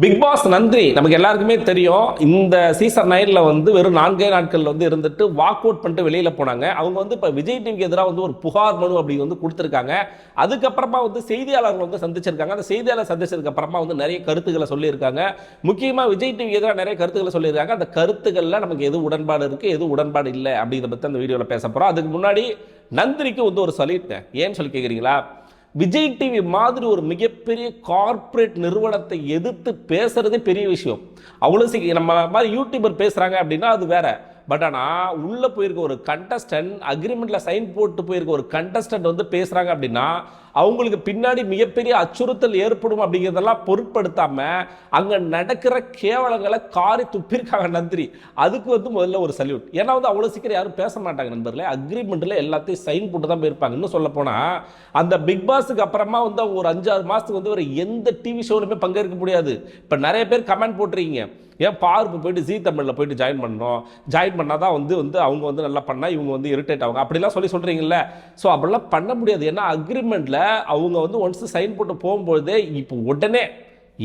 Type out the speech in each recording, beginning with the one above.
Big pass நன்றி நமக்கு எல்லாருக்குமே தெரியும். இந்த சீசன் 9ல வந்து வெறும் 4 நாட்கள் வந்து இருந்துட்டு வாக் அவுட் பண்ணிட்டு வெளியில போனாங்க. அவங்க வந்து இப்ப விஜய் டிவிக்கு எதிராக வந்து ஒரு புகார் மனு அப்படி வந்து கொடுத்திருக்காங்க. அதுக்கப்புறமா வந்து செய்தியாளர்கள் வந்து சந்திச்சிருக்காங்க. அந்த செய்தியாளர் சந்திச்சதுக்கு அப்புறமா வந்து நிறைய கருத்துக்களை சொல்லியிருக்காங்க. முக்கியமா விஜய் டிவிக்கு எதிராக நிறைய கருத்துக்களை சொல்லியிருக்காங்க. அந்த கருத்துக்கள்ல நமக்கு எது உடன்பாடு இருக்கு, எது உடன்பாடு இல்லை அப்படிங்கிறத பத்தி அந்த வீடியோல பேச போறோம். அதுக்கு முன்னாடி நந்திரிக்கு வந்து ஒரு சல்யூட். ஏன்னு சொல்லி கேக்குறீங்களா? விஜய் டிவி மாதிரி ஒரு மிகப்பெரிய கார்ப்பரேட் நிறுவனத்தை எதிர்த்து பேசுறதே பெரிய விஷயம். அவ்வளவு நம்ம மாதிரி யூடியூபர் பேசுறாங்க அப்படின்னா அது வேற. பட் ஆனால் உள்ள போயிருக்க ஒரு கண்டஸ்டன்ட், அக்ரிமெண்ட்ல சைன் போட்டு போயிருக்க ஒரு கண்டஸ்டன்ட் வந்து பேசுறாங்க அப்படின்னா அவங்களுக்கு பின்னாடி மிகப்பெரிய அச்சுறுத்தல் ஏற்படும் அப்படிங்கிறதெல்லாம் பொருட்படுத்தாம அங்க நடக்கிற கேவலங்களை காரி துப்பிருக்காங்க நந்திரி. அதுக்கு வந்து முதல்ல ஒரு சல்யூட். ஏன்னா வந்து அவ்வளவு சீக்கிரம் யாரும் பேச மாட்டாங்க நண்பர்களே. அக்ரிமெண்ட்ல எல்லாத்தையும் சைன் போட்டு தான் போயிருப்பாங்க. இன்னும் சொல்ல போனா அந்த பிக் பாஸுக்கு அப்புறமா வந்து ஒரு 5-6 மாசத்துக்கு வந்து ஒரு எந்த டிவி ஷோலுமே பங்கேற்க முடியாது. இப்ப நிறைய பேர் கமெண்ட் போட்டுறீங்க, ஏன் பார்ப்பு போயிட்டு ஜி தமிழில் போயிட்டு ஜாயின் பண்ணணும், ஜாயின் பண்ணால் தான் வந்து அவங்க வந்து நல்லா பண்ணால் இவங்க வந்து இரிட்டேட் ஆகும் அப்படிலாம் சொல்கிறீங்கல்ல. ஸோ அப்படிலாம் பண்ண முடியாது. ஏன்னா அக்ரிமெண்ட்டில் அவங்க வந்து ஒன்ஸ் சைன் போட்டு போகும்போதே இப்போ உடனே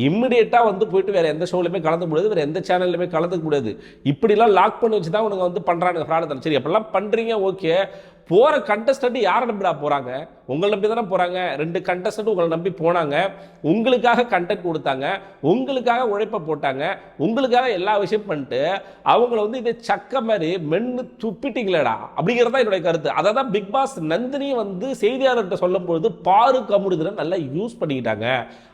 இம்மிடியேட்டாக வந்து போயிட்டு வேறு எந்த ஷோலையுமே கலந்துக்க முடியாது, வேறு எந்த சேனல்லையுமே கலந்துக்க முடியாது. இப்படிலாம் லாக் பண்ணி வச்சு தான் உனக்கு வந்து பண்ணுறாங்க ஃப்ராடு. சரி அப்படிலாம் பண்ணுறீங்க, ஓகே. போகிற கண்டஸ்டன்ட் யாரை நம்பிடா போகிறாங்க? உங்களை நம்பி தானே போகிறாங்க. 2 கண்டஸ்டன்ட் உங்களை நம்பி போனாங்க, உங்களுக்காக கண்டென்ட் கொடுத்தாங்க, உங்களுக்காக உழைப்ப போட்டாங்க, உங்களுக்காக எல்லா விஷயம் பண்ணிட்டு அவங்கள வந்து இதை சக்க மாதிரி மென்னு துப்பிட்டீங்களேடா அப்படிங்கிறதா என்னுடைய கருத்து. அதை தான் பிக் பாஸ் நந்தினி வந்து செய்தியாளர்கிட்ட சொல்லும் பொழுது பாரு கமுடுதுன்னு நல்லா யூஸ் பண்ணிக்கிட்டாங்க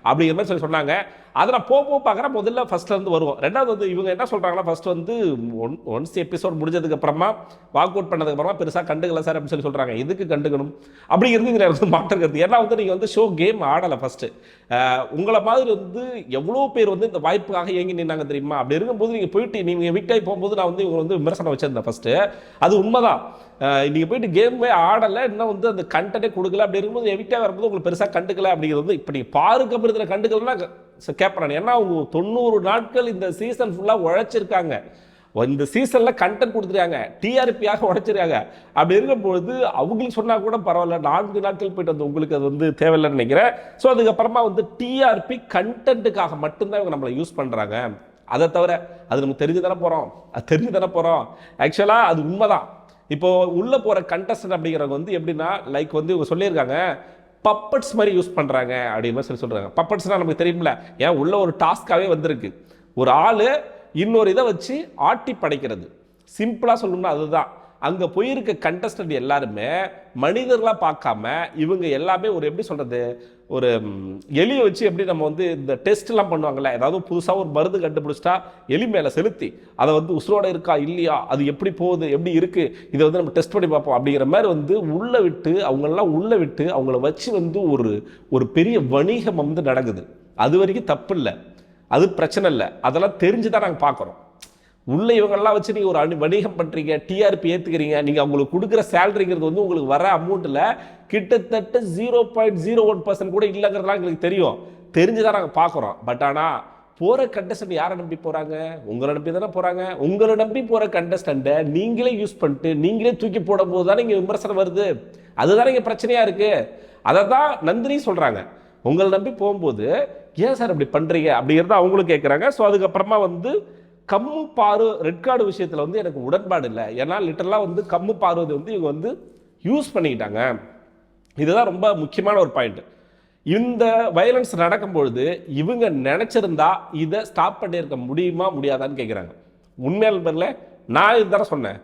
அப்படிங்கிற மாதிரி சொன்னாங்க. அதை நான் போக பார்க்குறேன். முதல்ல ஃபர்ஸ்ட்ல இருந்து வருவோம். ரெண்டாவது வந்து இவங்க என்ன சொல்றாங்கன்னா, ஃபர்ஸ்ட் வந்து ஒன்ஸ் எபிசோட் முடிஞ்சதுக்கு அப்புறமா வாக் அவுட் பண்ணதுக்கு அப்புறமா பெருசாக கண்டுக்கல சார் அப்படின்னு சொல்றாங்க. எதுக்கு கண்டுக்கணும் அப்படிங்கிறது இதில் வந்து மாற்றுக்கிறது. ஏன்னா வந்து நீங்கள் வந்து ஷோ கேம் ஆடலை. ஃபர்ஸ்ட் உங்களை மாதிரி வந்து எவ்வளோ பேர் வந்து இந்த வாய்ப்புக்காக இயங்கி நின்னாங்க தெரியுமா? அப்படி இருக்கும்போது நீங்கள் போயிட்டு நீங்கள் வீட்டாகி போகும்போது நான் வந்து இவங்க வந்து விமர்சனம் வச்சிருந்தேன். ஃபர்ஸ்ட் அது உண்மைதான். நீங்கள் போயிட்டு கேமே ஆடலை, இன்னும் வந்து அந்த கண்டென்ட்டே கொடுக்கல. அப்படி இருக்கும்போது எவிக்டாக வரும்போது உங்களுக்கு பெருசாக கண்டுக்கல அப்படிங்கிறது வந்து இப்போ நீங்கள் பாருக்கப்படுறதுல கண்டுக்கலன்னா கேட்பேன். ஏன்னா அவங்க 90 நாட்கள் இந்த சீசன் ஃபுல்லாக உழைச்சிருக்காங்க. இந்த சீசன்ல கண்டென்ட் கொடுத்துருக்காங்க, டிஆர்பியாக உழைச்சிருக்காங்க. அப்படி இருக்கும்போது அவங்களுக்கு சொன்னா கூட பரவாயில்ல, 4 நாட்கள் போயிட்டு வந்து உங்களுக்கு அது வந்து தேவையில்லைன்னு நினைக்கிறேன். ஸோ அதுக்கப்புறமா வந்து டிஆர்பி கண்டென்ட்டுக்காக மட்டும்தான் இவங்க நம்மளை யூஸ் பண்றாங்க. அதை தவிர அது நமக்கு தெரிஞ்சு தானே போறோம். ஆக்சுவலா அது உண்மைதான். இப்போ உள்ள போற கண்டஸ்டன்ட் அப்படிங்கிறவங்க வந்து எப்படின்னா, லைக் வந்து இவங்க சொல்லியிருக்காங்க, பப்பட்ஸ் மாதிரி யூஸ் பண்றாங்க அப்படின்னு சொல்லி சொல்றாங்க. பப்பட்ஸ்னா நமக்கு தெரியும்ல, ஏன் உள்ள ஒரு டாஸ்காவே வந்திருக்கு. ஒரு ஆளு இன்னொரு இதை வச்சு ஆட்டி படைக்கிறது. சிம்பிளா சொல்லணும்னா அதுதான். அங்க போயிருக்க கண்டஸ்டன்ட் எல்லாருமே மனிதர்களா பார்க்காம இவங்க எல்லாமே ஒரு எப்படி சொல்றது, ஒரு எலியை வச்சு எப்படி நம்ம வந்து இந்த டெஸ்ட் எல்லாம் பண்ணுவாங்கல்ல, ஏதாவது புதுசா ஒரு மருந்து கண்டுபிடிச்சிட்டா எலி மேல செலுத்தி அதை வந்து உசுரோட இருக்கா இல்லையா, அது எப்படி போகுது, எப்படி இருக்கு, இதை வந்து நம்ம டெஸ்ட் பண்ணி பார்ப்போம் அப்படிங்கிற மாதிரி வந்து உள்ள விட்டு அவங்கள வச்சு வந்து ஒரு பெரிய வணிகம் வந்து நடக்குது. அது வரைக்கும் தப்பு இல்லை, அது பிரச்சனை இல்லை. அதெல்லாம் தெரிஞ்சுதான் நாங்கள் பார்க்குறோம். உள்ள இவங்கெல்லாம் வச்சு நீங்கள் ஒரு வணிகம் பண்ணுறீங்க, டிஆர்பி ஏற்றுக்கிறீங்க. நீங்கள் அவங்களுக்கு கொடுக்குற சேலரிங்கிறது வந்து உங்களுக்கு வர அமௌண்ட்டில் கிட்டத்தட்ட 0.01% கூட இல்லைங்கிறதுலாம் எங்களுக்கு தெரியும். தெரிஞ்சுதான் நாங்கள் பார்க்குறோம். பட் ஆனால் போகிற கண்டஸ்டன்ட் யாரை நம்பி போகிறாங்க? உங்களை நம்பி தானே போகிறாங்க. உங்களை நம்பி போகிற கண்டஸ்டண்ட்டை நீங்களே யூஸ் பண்ணிட்டு நீங்களே தூக்கி போடும் போது தானே இங்கே விமர்சனம் வருது. அதுதானே இங்கே பிரச்சனையாக இருக்குது. அதை தான் நந்தினி சொல்கிறாங்க. உங்களை நம்பி போகும்போது ஏன் சார் அப்படி பண்ணுறீங்க அப்படிங்கிறத அவங்களும் கேட்குறாங்க. ஸோ அதுக்கப்புறமா வந்து கம்மு பாரு ரெட் கார்டு விஷயத்தில் வந்து எனக்கு உடன்பாடு இல்லை. ஏன்னா லிட்டரலாக வந்து கம்மு பார்வதை வந்து இவங்க வந்து யூஸ் பண்ணிக்கிட்டாங்க. இதுதான் ரொம்ப முக்கியமான ஒரு பாயிண்ட். இந்த வயலன்ஸ் நடக்கும்பொழுது இவங்க நினைச்சிருந்தா இதை ஸ்டாப் பண்ணியிருக்க முடியுமா முடியாதான்னு கேட்குறாங்க. உண்மையால் பேர்ல நான் இதுதான் சொன்னேன்.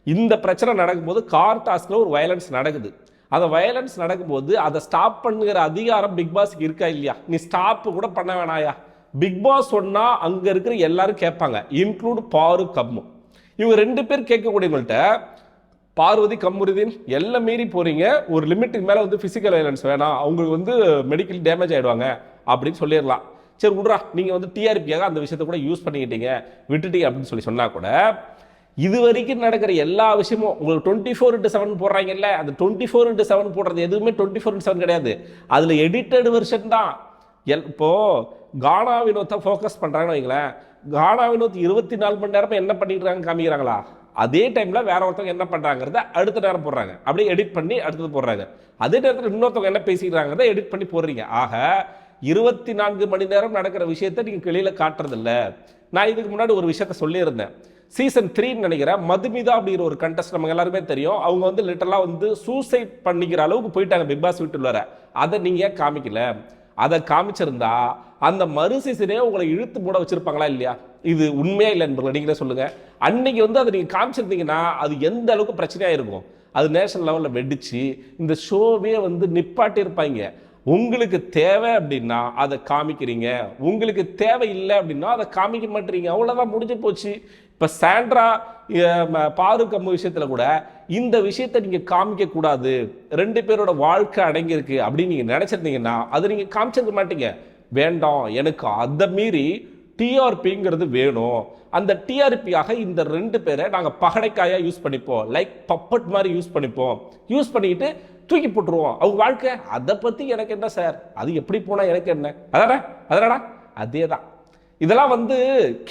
இந்த பிரச்சனை நடக்கும்போது கார் டாஸ்க்ல ஒரு வயலன்ஸ் நடக்குது. அந்த வயலன்ஸ் நடக்கும்போது அதை ஸ்டாப் பண்ணுகிற அதிகாரம் பிக் பாஸ்க்கு இருக்கா இல்லையா? நீ ஸ்டாப் கூட பண்ண வேணாயா? பிக் பாஸ் சொன்னா அங்க இருக்கிற எல்லாரும் கேட்பாங்க, இன்க்ளூட் பாரு கம்மு. இவங்க 2 பேர் கேட்கக்கூடியவங்கள்ட்ட பார்வதி கம்முருதீன் எல்லாம் மீறி போறீங்க, ஒரு லிமிட்டுக்கு மேல வந்து பிசிக்கல் வயலன்ஸ் வேணாம், அவங்களுக்கு வந்து மெடிக்கல் டேமேஜ் ஆயிடுவாங்க அப்படின்னு சொல்லிடலாம். சரி விட்றா, நீங்க வந்து டிஆர்பியாக அந்த விஷயத்த கூட யூஸ் பண்ணிக்கிட்டீங்க, விட்டுட்டீங்க அப்படின்னு சொல்லி சொன்னா கூட, இது வரைக்கும் நடக்கிற எல்லா விஷயமும் உங்களுக்கு 24/7 போடுறாங்கல்ல, அந்த 24/7 போடுறது எதுவுமே 24/7 கிடையாது. அதுல எடிட்டட் வெர்ஷன் தான். இப்போ கானா வினோத்தை ஃபோக்கஸ் பண்றாங்கன்னு வைங்களேன், கானா வினோத் 24 மணி நேரமா என்ன பண்ணிட்டு காமிக்கிறாங்களா, அதே டைம்ல வேற ஒருத்தவங்க என்ன பண்றாங்கிறத அடுத்த நேரம் போடுறாங்க, அப்படியே எடிட் பண்ணி அடுத்தது போடுறாங்க. அதே நேரத்தில் இன்னொருத்தவங்க என்ன பேசிக்கிறாங்கிறத எடிட் பண்ணி போடுறீங்க. ஆக 24 மணி நேரம் நடக்கிற விஷயத்தை நீங்கள் வெளியில் காட்டுறதில்ல. நான் இதுக்கு முன்னாடி ஒரு விஷயத்த சொல்லியிருந்தேன். சீசன் 3 நினைக்கிறேன், மதுமிதா அப்படிங்கிற ஒரு கண்டஸ்ட் நமக்கு எல்லாருமே தெரியும். அவங்க வந்து லிட்டரலாக வந்து சூசைட் பண்ணிக்கிற அளவுக்கு போயிட்டாங்க பிக் பாஸ் வீட்டுல வர. அதை நீங்கள் காமிக்கல. அதை காமிச்சிருந்தா அந்த மறு சீசனே உங்களை இழுத்து மூட வச்சிருப்பாங்களா இல்லையா? இது உண்மையா இல்லை என்பதை நீங்களே சொல்லுங்க. அன்னைக்கு வந்து அதை நீங்கள் காமிச்சிருந்தீங்கன்னா அது எந்த அளவுக்கு பிரச்சனையாக இருக்கும். அது நேஷனல் லெவலில் வெடிச்சு இந்த ஷோவே வந்து நிப்பாட்டி இருப்பாங்க. உங்களுக்கு தேவை அப்படின்னா அதை காமிக்கிறீங்க, உங்களுக்கு தேவை இல்லை அப்படின்னா அதை காமிக்க மாட்டீங்க. அவ்வளோதான், முடிஞ்சு போச்சு. இப்போ சாண்ட்ரா பாரு கம்மு விஷயத்தில் கூட இந்த விஷயத்தை நீங்கள் காமிக்கக்கூடாது, 2 பேரோட வாழ்க்கை அடங்கியிருக்கு அப்படின்னு நீங்கள் நினச்சிருந்தீங்கன்னா அதை நீங்கள் காமிச்சிருக்க மாட்டீங்க. வேண்டாம், எனக்கு அதை மீறி டிஆர்பிங்கிறது வேணும், அந்த டிஆர்பியாக இந்த 2 பேரை நாங்கள் பகடைக்காயாக யூஸ் பண்ணிப்போம், லைக் பப்பட் மாதிரி யூஸ் பண்ணிப்போம், யூஸ் பண்ணிக்கிட்டு தூக்கி போட்டுருவோம் அவங்க வாழ்க்கை. அதை பற்றி எனக்கு என்ன சார், அது எப்படி போனால் எனக்கு என்ன, அதடா அதே தான். இதெல்லாம் வந்து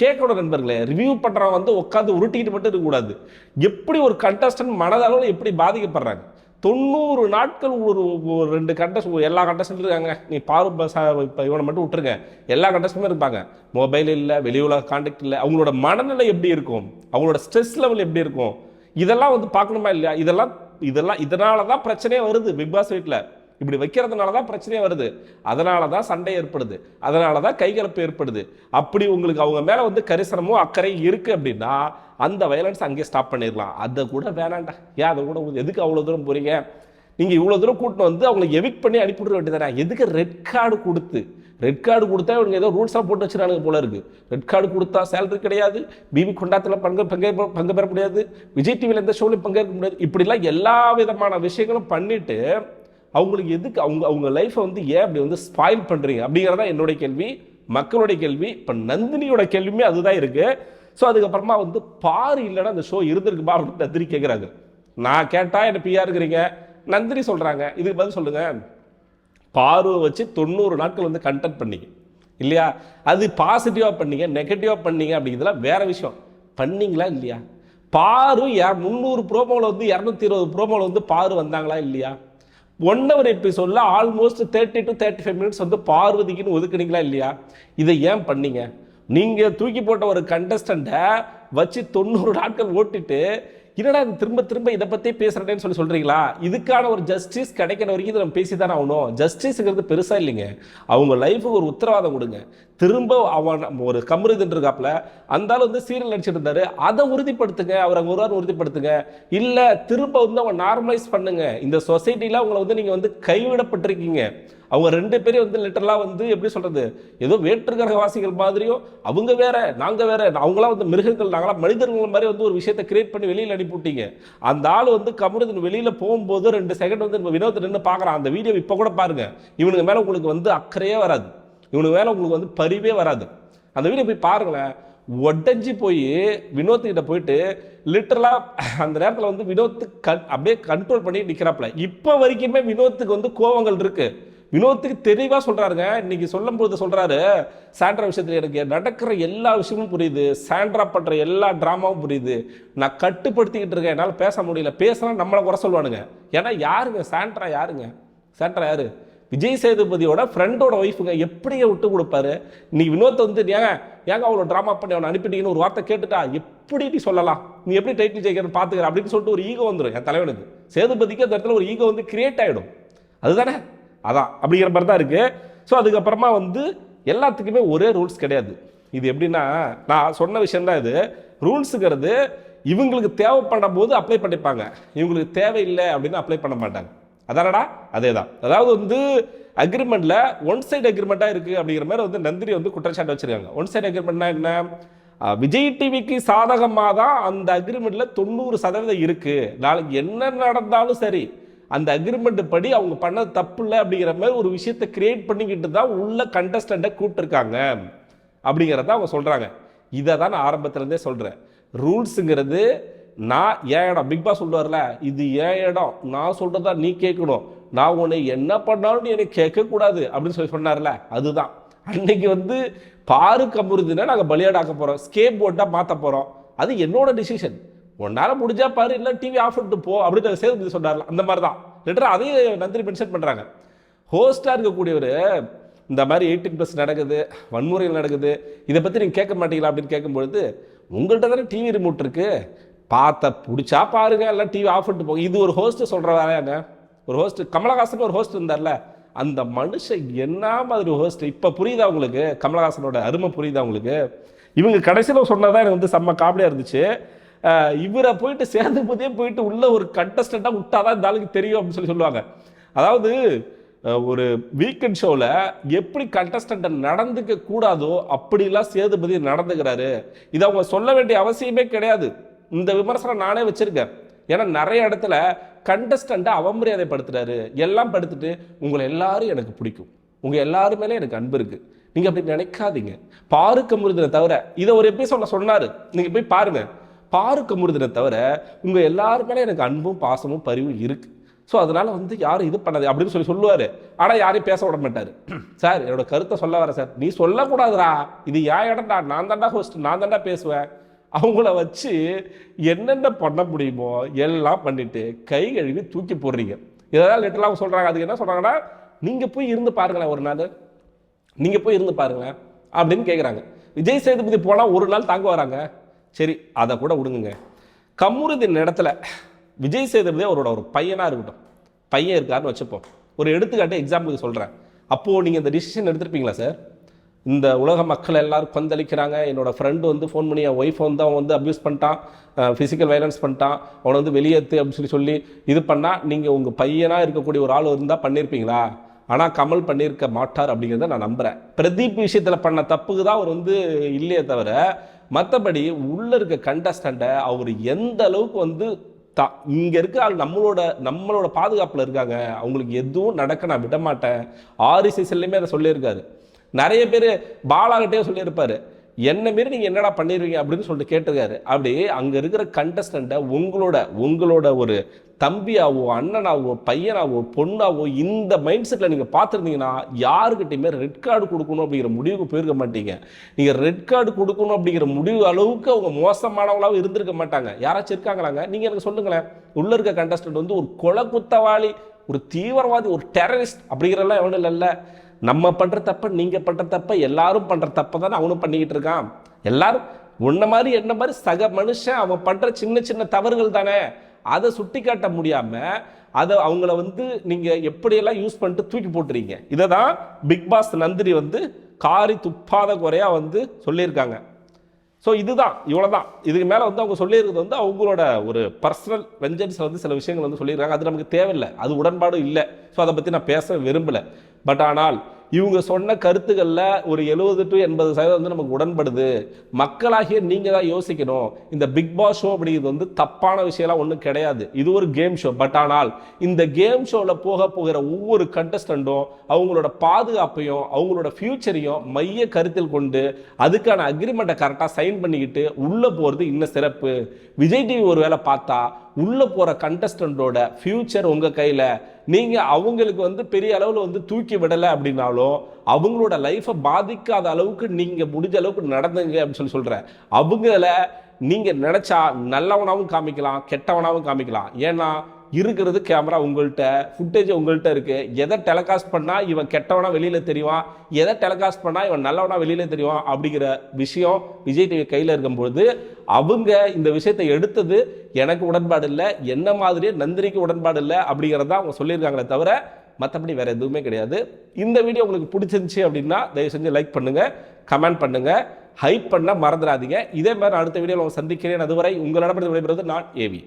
கேட்கணும் நண்பர்களே. ரிவ்யூ பண்ணுறவங்க வந்து உட்காந்து உருட்டிக்கிட்டு மட்டும் இருக்கக்கூடாது. எப்படி ஒரு கண்டஸ்டன்ட் மனதளவில் எப்படி பாதிக்கப்படுறாங்க. 90 நாட்கள் ஒரு 2 கண்டஸ்ட், எல்லா கண்டஸ்டன்ட் இருக்காங்க. நீ பாரு இப்போ இவனை மட்டும் விட்டுருங்க, எல்லா கண்டஸ்டன்ட்டும் இருப்பாங்க. மொபைல் இல்லை, வெளியுலக கான்டாக்ட் இல்லை. அவங்களோட மனநிலை எப்படி இருக்கும், அவங்களோட ஸ்ட்ரெஸ் லெவல் எப்படி இருக்கும், இதெல்லாம் வந்து பார்க்கணுமா இல்லையா? இதனால தான் பிரச்சனையே வருது. பிக் பாஸ் வீட்டில் இப்படி வைக்கிறதுனால தான் பிரச்சனையே வருது. அதனால தான் சண்டை ஏற்படுது, அதனால தான் கைகலப்பு ஏற்படுது. அப்படி உங்களுக்கு அவங்க மேலே வந்து கரிசனமோ அக்கறை இருக்குது அப்படின்னா அந்த வயலன்ஸ் அங்கேயே ஸ்டாப் பண்ணிடலாம். அதை கூட வேணாண்டா, ஏன் அதை கூட எதுக்கு அவ்வளோ தூரம் போகிறீங்க? நீங்கள் இவ்வளோ தூரம் கூட்டின்னு வந்து அவங்களை எவிக்ட் பண்ணி அனுப்பிவிட வேண்டியதானே. எதுக்கு ரெட் கார்டு கொடுத்தா இவங்க ஏதோ ரூல்ஸாக போட்டு வச்சுருக்காங்க போல இருக்குது. ரெட் கார்டு கொடுத்தா சேலரி கிடையாது, பிபி கொண்டாத்தில் பங்கு பெற முடியாது, விஜய் டிவியில் எந்த ஷோலையும் பங்கேற்க முடியாது. இப்படிலாம் எல்லா விதமான விஷயங்களும் பண்ணிட்டு அவங்களுக்கு எதுக்கு அவங்க லைஃப்பை வந்து ஏன் அப்படி வந்து ஸ்பாயில் பண்ணுறீங்க அப்படிங்கிறதா என்னுடைய கேள்வி, மக்களுடைய கேள்வி. இப்போ நந்தினியோட கேள்வியுமே அதுதான் இருக்குது. ஸோ அதுக்கப்புறமா வந்து பாரு இல்லைன்னா அந்த ஷோ இருந்திருக்குப்பா அப்படின்னு நந்தினி கேட்குறாங்க. நான் கேட்டால் என்ன பியா இருக்கிறீங்க, நந்தினி சொல்கிறாங்க. இதுக்கு பதில் சொல்லுங்கள். பாருவை வச்சு 90 நாட்கள் வந்து கண்டென்ட் பண்ணீங்க இல்லையா? அது பாசிட்டிவாக பண்ணீங்க, நெகட்டிவாக பண்ணீங்க அப்படிங்கிறதுலாம் வேற விஷயம். பண்ணீங்களா இல்லையா? பாரு 300 ப்ரோமோவில் வந்து 220 ப்ரோமோவில் வந்து பாரு வந்தாங்களா இல்லையா? 1 hour எபிசோடில் ஆல்மோஸ்ட் 30 to 35 minutes வந்து பார்வதிக்குன்னு ஒதுக்குனீங்களா இல்லையா? இதை ஏன் பண்ணீங்க? நீங்கள் தூக்கி போட்ட ஒரு கண்டஸ்டண்ட்டை வச்சு 90 நாட்கள் ஓட்டிட்டு என்னடா திரும்ப திரும்ப இதை பற்றி பேசுகிறேன்னு சொல்கிறீங்களா? இதுக்கான ஒரு ஜஸ்டிஸ் கிடைக்கிற வரைக்கும் இதை நம்ம பேசி தானே ஆகணும். ஜஸ்டிஸுங்கிறது பெருசாக இல்லைங்க. அவங்க லைஃபுக்கு ஒரு உத்தரவாதம் கொடுங்க. திரும்ப அவன் ஒரு கமருதுன்னு இருக்காப்புல அந்த ஆள் வந்து சீரியல் நடிச்சிட்டு இருந்தாரு, அதை உறுதிப்படுத்துங்க, அவர் அங்கே ஒரு உறுதிப்படுத்துங்க. இல்லை திரும்ப வந்து அவங்க நார்மலைஸ் பண்ணுங்க. இந்த சொசைட்டியில் அவங்களை வந்து நீங்கள் வந்து கைவிடப்பட்டிருக்கீங்க. அவங்க 2 பேரும் வந்து லிட்டரலாக வந்து எப்படி சொல்கிறது, ஏதோ வேற்றுக்கிரகவாசிகள் மாதிரியும் அவங்க வேற நாங்கள் வேற, அவங்களாம் வந்து மிருகங்கள், நாங்களாம் மனிதர்கள் மாதிரி வந்து ஒரு விஷயத்தை கிரியேட் பண்ணி வெளியில் அனுப்பிவிட்டீங்க. அந்த ஆள் வந்து கமருதன் வெளியில் போகும்போது 2 செகண்ட் வந்து வினோத் நின்று பார்க்குறான். அந்த வீடியோ இப்போ கூட பாருங்க. இவனுக்கு மேலே உங்களுக்கு வந்து அக்கறையே வராது, இவனுக்கு மேலே உங்களுக்கு வந்து பரிவே வராது. அந்த வீடியோ போய் பாருங்களேன். உடஞ்சி போய் வினோத்துக்கிட்ட போயிட்டு லிட்டரலாக அந்த நேரத்தில் வந்து வினோத்து அப்படியே கண்ட்ரோல் பண்ணி நிற்கிறாப்புல. இப்போ வரைக்குமே வினோத்துக்கு வந்து கோவங்கள் இருக்கு. வினோத்துக்கு தெளிவாக சொல்கிறாருங்க. இன்னைக்கு சொல்லும்போது சொல்கிறாரு, சாண்ட்ரா விஷயத்தில் எனக்கு நடக்கிற எல்லா விஷயமும் புரியுது, சாண்ட்ரா பண்ணுற எல்லா ட்ராமாவும் புரியுது, நான் கட்டுப்படுத்திக்கிட்டு இருக்கேன், என்னால் பேச முடியல, பேசினா நம்மளை குறை சொல்லுவானுங்க. ஏன்னா யாருங்க சாண்ட்ரா, சாண்ட்ரா யாரு? விஜய் சேதுபதியோட ஃப்ரெண்டோட ஒய்ஃபுங்க. எப்படிங்க விட்டு கொடுப்பாரு? நீ வினோத்தை வந்து ஏங்க அவ்வளோ ட்ராமா பண்ணி அவனை அனுப்பிட்டீங்கன்னு ஒரு வார்த்தை கேட்டுட்டா எப்படி நீ சொல்லலாம்? நீ எப்படி டைட்டில் ஜெயிக்கிறன்னு பார்த்துக்கிற அப்படின்னு சொல்லிட்டு ஒரு ஈகோ வந்துடும் என் தலைவனுக்கு. சேதுபதிக்கு அந்த இடத்துல ஒரு ஈகோ வந்து கிரியேட் ஆகிடும். அதுதானே, அதான் அப்படிங்கிற மாதிரி தான் இருக்குது. ஸோ அதுக்கப்புறமா வந்து எல்லாத்துக்குமே ஒரே ரூல்ஸ் கிடையாது. இது எப்படின்னா, நான் சொன்ன விஷயம்தான் இது. ரூல்ஸுங்கிறது இவங்களுக்கு தேவைப்படும் போது அப்ளை பண்ணிப்பாங்க, இவங்களுக்கு தேவையில்லை அப்படின்னு அப்ளை பண்ண மாட்டாங்க. அதானடா, அதே தான். அதாவது வந்து அக்ரிமெண்ட்ல ஒன் சைடு அக்ரிமெண்ட்டாக இருக்குது அப்படிங்கிற மாதிரி வந்து நந்தினி வந்து குற்றச்சாட்டு வச்சிருக்காங்க. ஒன் சைடு அக்ரிமெண்ட்னா என்ன? விஜய் டிவிக்கு சாதகமாக தான் அந்த அக்ரிமெண்ட்ல 90% இருக்குது. நாளைக்கு என்ன நடந்தாலும் சரி அந்த அக்ரிமெண்ட் படி அவங்க பண்ணது தப்பு இல்லை அப்படிங்கிற மாதிரி ஒரு விஷயத்தை கிரியேட் பண்ணிக்கிட்டு தான் உள்ள கண்டஸ்டண்ட்டை கூப்பிட்டுருக்காங்க அப்படிங்கிறத அவங்க சொல்கிறாங்க. இதை தான் நான் ஆரம்பத்துலேருந்தே சொல்கிறேன். ரூல்ஸுங்கிறது நான் ஏன் இடம், பிக் பாஸ் சொல்லுவார்ல, இது ஏன் இடம், நான் சொல்கிறதா நீ கேட்கணும், நான் உன்னை என்ன பண்ணாலும் நீ எனக்கு கேட்கக்கூடாது அப்படின்னு சொன்னார்ல, அதுதான். அன்னைக்கு வந்து பாரு கமுறுதுன்னா நாங்கள் பலியாடாக்க போகிறோம், ஸ்கேப் போர்ட்டாக மாற்ற போகிறோம், அது என்னோட டிசிஷன், உன்னால் முடிஞ்சா பாரு, இல்லை டிவி ஆஃப் பண்ணிட்டு போ அப்படின்னு சேதுபதி சொன்னார்ல, அந்த மாதிரி தான். லிட்டராக அதையும் நந்தினி மென்ஷன் பண்ணுறாங்க. ஹோஸ்டாக இருக்கக்கூடியவர் இந்த மாதிரி 18+ நடக்குது, வன்முறைகள் நடக்குது, இதை பற்றி நீங்கள் கேட்க மாட்டீங்களா அப்படின்னு கேட்கும்பொழுது, உங்கள்கிட்ட தானே டிவி ரிமோட் இருக்குது, பார்த்த பிடிச்சா பாருங்க, எல்லாம் டிவி ஆஃப் பண்ணிட்டு போங்க. இது ஒரு ஹோஸ்ட்டு சொல்கிற வேலையாங்க. ஒரு ஹோஸ்ட், கமலஹாசன் ஒரு ஹோஸ்ட் இருந்தார்ல, அந்த மனுஷன் என்ன மாதிரி ஹோஸ்ட். இப்போ புரியுதா உங்களுக்கு கமலஹாசனோட அருமை? புரியுதா உங்களுக்கு? இவங்க கடைசியில் சொன்னதான் எனக்கு வந்து செம்ம காமெடியாக இருந்துச்சு. இவரை போயிட்டு சேதுபதியே போயிட்டு உள்ள ஒரு கண்டஸ்டண்ட்டாக விட்டாதான் இந்த ஆளுக்கு தெரியும் அப்படின்னு சொல்லுவாங்க. அதாவது ஒரு வீக்கெண்ட் ஷோவில் எப்படி கண்டஸ்டண்ட்டை நடந்துக்க கூடாதோ அப்படிலாம் சேதுபதி நடந்துக்கிறாரு. இதை அவங்க சொல்ல வேண்டிய அவசியமே கிடையாது. இந்த விமர்சனம் நானே வச்சிருக்கேன். ஏன்னா நிறைய இடத்துல கண்டஸ்டண்ட்டை அவமரியாதைப்படுத்துறாரு. எல்லாம் படுத்துட்டு உங்களை எல்லாரும் எனக்கு பிடிக்கும், உங்கள் எல்லாரும் மேலே எனக்கு அன்பு இருக்குது, நீங்கள் அப்படி நினைக்காதீங்க. பாருக்கு முருதனை தவிர, இதை ஒரு எபிசோட்ல சொன்னார், நீங்கள் போய் பாருங்க. பாருக்கு முருதனை தவிர உங்கள் எல்லாரும் மேலே எனக்கு அன்பும் பாசமும் பரிவும் இருக்குது. ஸோ அதனால் வந்து யாரும் இது பண்ணாது அப்படின்னு சொல்லுவார். ஆனால் யாரையும் பேச விட மாட்டார். சார் என்னோட கருத்தை சொல்ல வர சார், நீ சொல்லக்கூடாதுடா, இது ஏன் இடம்டா, நான் தாண்டா ஹோஸ்ட், நான் தாண்டா பேசுவேன். அவங்கள வச்சு என்னென்ன பண்ண முடியுமோ எல்லாம் பண்ணிட்டு கை கழுவி தூக்கி போடுறீங்க. இதெல்லாம் லெட்டர்லாம் சொல்கிறாங்க. அதுக்கு என்ன சொல்கிறாங்கன்னா, நீங்கள் போய் இருந்து பாருங்களேன், ஒரு நாள் நீங்கள் போய் இருந்து பாருங்களேன் அப்படின்னு கேட்குறாங்க. விஜய் சேதுபதி போனால் ஒரு நாள் தாங்க வராங்க. சரி, அதை கூட விடுங்க. கமுருதின் இடத்துல விஜய் சேதுபதி அவரோட ஒரு பையனாக இருக்கட்டும், பையன் இருக்காருன்னு வச்சுப்போம். ஒரு எடுத்துக்காட்டு எக்ஸாம்பிளுக்கு சொல்கிறேன். அப்போது நீங்கள் இந்த டிசிஷன் எடுத்துருப்பீங்களா சார்? இந்த உலக மக்கள் எல்லாரும் கொந்தளிக்கிறாங்க, என்னோடய ஃப்ரெண்டு வந்து ஃபோன் பண்ணி என் ஒய்ஃப் வந்து அவன் வந்து அப்யூஸ் பண்ணிட்டான், ஃபிசிக்கல் வயலன்ஸ் பண்ணிட்டான், அவனை வந்து வெளியேற்று அப்படின்னு சொல்லி இது பண்ணால் நீங்கள் உங்கள் பையனாக இருக்கக்கூடிய ஒரு ஆள் இருந்தால் பண்ணியிருப்பீங்களா? ஆனால் கமல் பண்ணியிருக்க மாட்டார் அப்படிங்கிறத நான் நம்புகிறேன். பிரதீப் விஷயத்தில் பண்ண தப்புக்கு தான் அவர் வந்து இல்லையே தவிர, மற்றபடி உள்ளே இருக்க கண்டஸ்டண்ட்டை அவர் எந்த அளவுக்கு வந்து இங்கே இருக்க ஆள் நம்மளோட பாதுகாப்பில் இருக்காங்க, அவங்களுக்கு எதுவும் நடக்க நான் விட மாட்டேன். RSSலையுமே அதை சொல்லியிருக்காரு. நிறைய பேர் பாலாகிட்டே சொல்லியிருப்பாரு, என்ன மாரி நீங்கள் என்னடா பண்ணிடுவீங்க அப்படின்னு சொல்லிட்டு கேட்டிருக்காரு. அப்படி அங்கே இருக்கிற கண்டஸ்டண்ட்டை உங்களோட ஒரு தம்பியாவோ அண்ணனாவோ பையனாவோ பொண்ணாவோ இந்த மைண்ட் செட்டில் நீங்கள் பார்த்துருந்தீங்கன்னா யாருக்கிட்டையுமே ரெட் கார்டு கொடுக்கணும் அப்படிங்கிற முடிவுக்கு போயிருக்க மாட்டீங்க. நீங்கள் ரெட் கார்டு கொடுக்கணும் அப்படிங்கிற முடிவு அளவுக்கு அவங்க மோசமானவங்களாகவும் இருந்திருக்க மாட்டாங்க. யாராச்சும் இருக்காங்களாங்க? நீங்கள் எனக்கு சொல்லுங்களேன். உள்ளே இருக்க கண்டஸ்டன்ட் வந்து ஒரு கொலை குத்தவாளி, ஒரு தீவிரவாதி, ஒரு டெரரிஸ்ட் அப்படிங்கிறதெல்லாம் எவனும் இல்லைல்ல. நம்ம பண்ணுற தப்ப, நீங்கள் பண்ணுற தப்ப, எல்லாரும் பண்ணுற தப்ப தானே அவனும் பண்ணிக்கிட்டு இருக்கான். எல்லாரும் உன்ன மாதிரி என்ன மாதிரி சக மனுஷன், அவன் பண்ணுற சின்ன சின்ன தவறுகள் தானே, அதை சுட்டி காட்ட முடியாமல் அதை அவங்கள வந்து நீங்கள் எப்படியெல்லாம் யூஸ் பண்ணிட்டு தூக்கி போட்டுறீங்க. இதை தான் பிக் பாஸ் நந்தினி வந்து காரி துப்பாத குறையாக வந்து சொல்லியிருக்காங்க. ஸோ இதுதான், இவ்வளோதான். இதுக்கு மேலே வந்து அவங்க சொல்லியிருக்கிறது வந்து அவங்களோட ஒரு பர்சனல் வெஞ்சன்ஸில் வந்து சில விஷயங்கள் வந்து சொல்லியிருக்காங்க. அது நமக்கு தேவையில்லை, அது உடன்பாடும் இல்லை. ஸோ அதை பற்றி நான் பேச விரும்பலை. பட் ஆனால் இவங்க சொன்ன கருத்துக்களில் ஒரு 70 to 80% வந்து நமக்கு உடன்படுது. மக்களாகிய நீங்கள் தான் யோசிக்கணும். இந்த பிக் பாஸ் ஷோ அப்படிங்கிறது வந்து தப்பான விஷயம்லாம் ஒன்றும் கிடையாது. இது ஒரு கேம் ஷோ. பட் ஆனால் இந்த கேம் ஷோவில் போகிற ஒவ்வொரு கண்டஸ்டண்ட்டும் அவங்களோட பாதுகாப்பையும் அவங்களோட ஃபியூச்சரையும் மைய கருத்தில் கொண்டு அதுக்கான அக்ரிமெண்ட்டை கரெக்டாக சைன் பண்ணிக்கிட்டு உள்ளே போகிறது இன்னும் சிறப்பு. விஜய் டிவி ஒரு வேளை பார்த்தா உள்ளே போகிற கண்டஸ்டண்ட்டோட ஃபியூச்சர் உங்கள் கையில். நீங்கள் அவங்களுக்கு வந்து பெரிய அளவில் வந்து தூக்கி விடலை அப்படின்னாலும் அவங்களோட லைஃப்பை பாதிக்காத அளவுக்கு நீங்கள் முடிஞ்ச அளவுக்கு நடந்துங்க அப்படின்னு சொல்கிறேன். அவங்கள நீங்கள் நினச்சா நல்லவனாகவும் காமிக்கலாம், கெட்டவனாகவும் காமிக்கலாம். ஏன்னா இருக்கிறது கேமரா உங்கள்கிட்ட, ஃபுட்டேஜ் உங்கள்கிட்ட இருக்குது. எதை டெலிகாஸ்ட் பண்ணால் இவன் கெட்டவனா வெளியில் தெரியுவான், எதை டெலிகாஸ்ட் பண்ணால் இவன் நல்லவனா வெளியில் தெரியுவான் அப்படிங்கிற விஷயம் விஜய் டிவி கையில் இருக்கும்பொழுது அவங்க இந்த விஷயத்தை எடுத்தது எனக்கு உடன்பாடு இல்லை, என்ன மாதிரியே நந்தினிக்கு உடன்பாடு இல்லை அப்படிங்கிறத அவங்க சொல்லியிருக்காங்களே தவிர மற்றபடி வேறு எதுவுமே கிடையாது. இந்த வீடியோ உங்களுக்கு பிடிச்சிருந்துச்சி அப்படின்னா தயவு செஞ்சு லைக் பண்ணுங்கள், கமெண்ட் பண்ணுங்கள், ஹைப் பண்ண மறந்துடாதீங்க. இதே மாதிரி அடுத்த வீடியோவில் சந்திக்கிறேன். அதுவரை உங்களிடமிருந்து விடைபெறுவது நான் ஏவி.